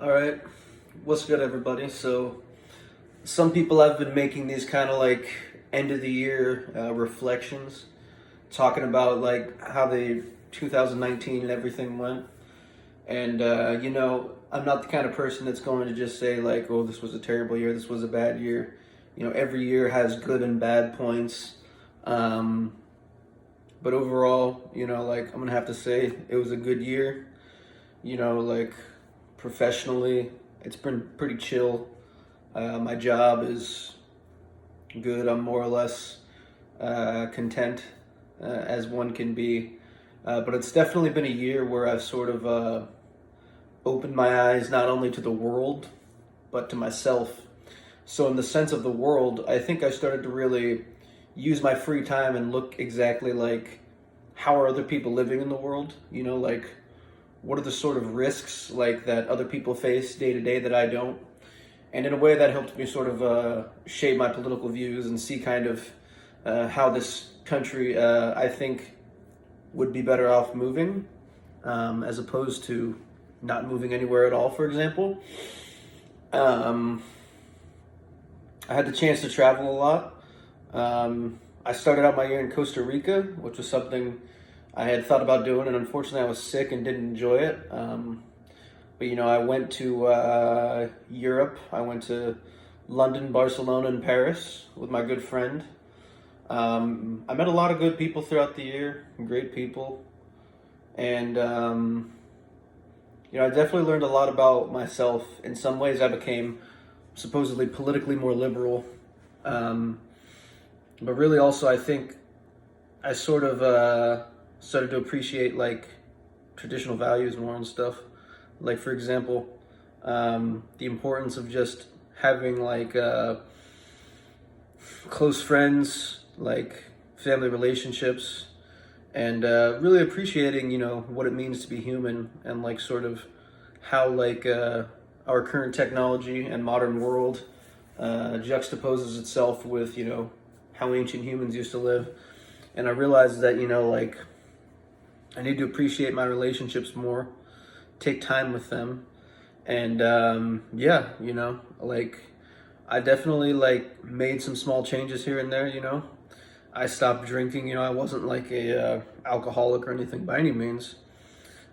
All right, what's good, everybody? So, some people have been making these kind of like end of the year reflections, talking about like how the 2019 and everything went. And I'm not the kind of person that's going to just say like, "Oh, this was a terrible year. This was a bad year." Every year has good and bad points. Um, but overall, like I'm gonna have to say it was a good year. Like professionally, it's been pretty chill. My job is good. I'm more or less content as one can be. But it's definitely been a year where I've sort of opened my eyes not only to the world, but to myself. So, in the sense of the world, I think I started to really use my free time and look exactly like how are other people living in the world? Like what are the sort of risks like that other people face day to day that I don't? And in a way, that helped me sort of shape my political views and see kind of how this country, I think, would be better off moving as opposed to not moving anywhere at all, for example. Um, I had the chance to travel a lot. I started out my year in Costa Rica, which was something I had thought about doing, and unfortunately, I was sick and didn't enjoy it. But I went to Europe. I went to London, Barcelona, and Paris with my good friend. I met a lot of good people throughout the year, great people, and I definitely learned a lot about myself. In some ways, I became supposedly politically more liberal, um, but really also I think I sort of started to appreciate like traditional values more and stuff. Like for example, the importance of just having like close friends, like family relationships, and really appreciating what it means to be human and like sort of how like our current technology and modern world juxtaposes itself with how ancient humans used to live. And I realized that like I need to appreciate my relationships more, take time with them, and yeah, like I definitely like made some small changes here and there. I stopped drinking. I wasn't like a alcoholic or anything by any means,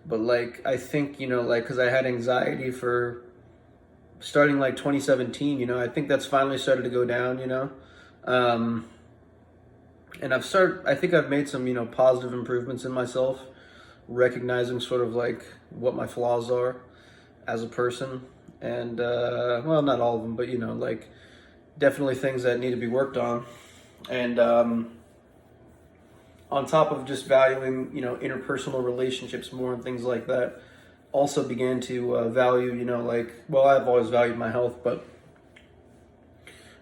but like I think like because I had anxiety for starting like 2017. I think that's finally started to go down. Um, and I think I've made some positive improvements in myself, recognizing sort of like what my flaws are as a person, and well, not all of them, but like definitely things that need to be worked on. And on top of just valuing interpersonal relationships more and things like that, also began to value like, well, I've always valued my health, but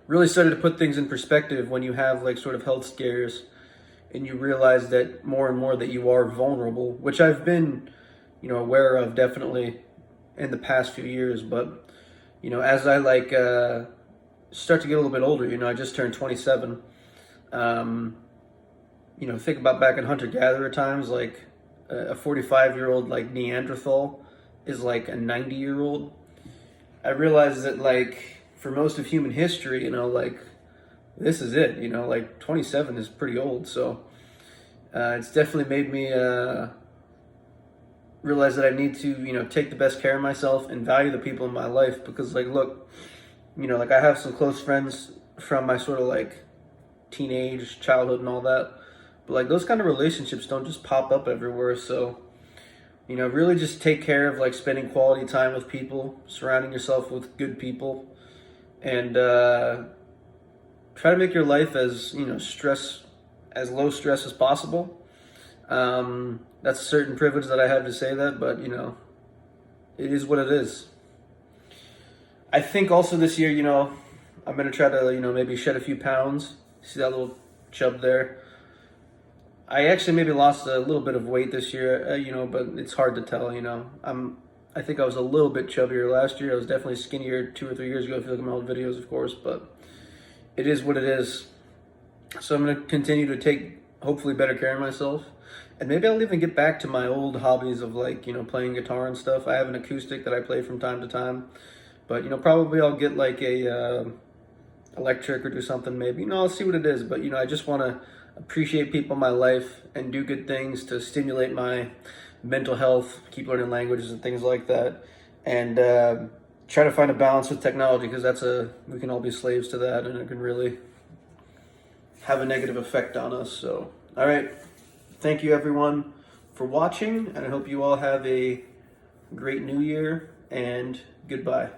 really started to put things in perspective when you have like sort of health scares and you realize that more and more that you are vulnerable, which I've been aware of definitely in the past few years. But as I like start to get a little bit older, I just turned 27. um, think about back in hunter-gatherer times, like a 45-year-old like Neanderthal is like a 90-year-old. I realized that like for most of human history, like this is it. Like 27 is pretty old. So it's definitely made me realize that I need to take the best care of myself and value the people in my life, because like look, like I have some close friends from my sort of like teenage childhood and all that, but like those kind of relationships don't just pop up everywhere. So really just take care of like spending quality time with people, surrounding yourself with good people, and try to make your life as as low stress as possible. That's a certain privilege that I have to say that, but it is what it is. I think also this year, I'm gonna try to maybe shed a few pounds. See that little chub there? I actually maybe lost a little bit of weight this year, but it's hard to tell. I think I was a little bit chubbier last year. I was definitely skinnier 2 or 3 years ago if you look at my old videos, of course, but it is what it is. So I'm going to continue to take hopefully better care of myself And maybe I'll even get back to my old hobbies of like, playing guitar and stuff. I have an acoustic that I play from time to time. But, probably I'll get like a electric or do something maybe. I'll see what it is. But, I just want to appreciate people in my life and do good things to stimulate my mental health, keep learning languages and things like that. And try to find a balance with technology, because we can all be slaves to that, and it can really have a negative effect on us. So, all right. Thank you everyone for watching, and I hope you all have a great new year, and goodbye.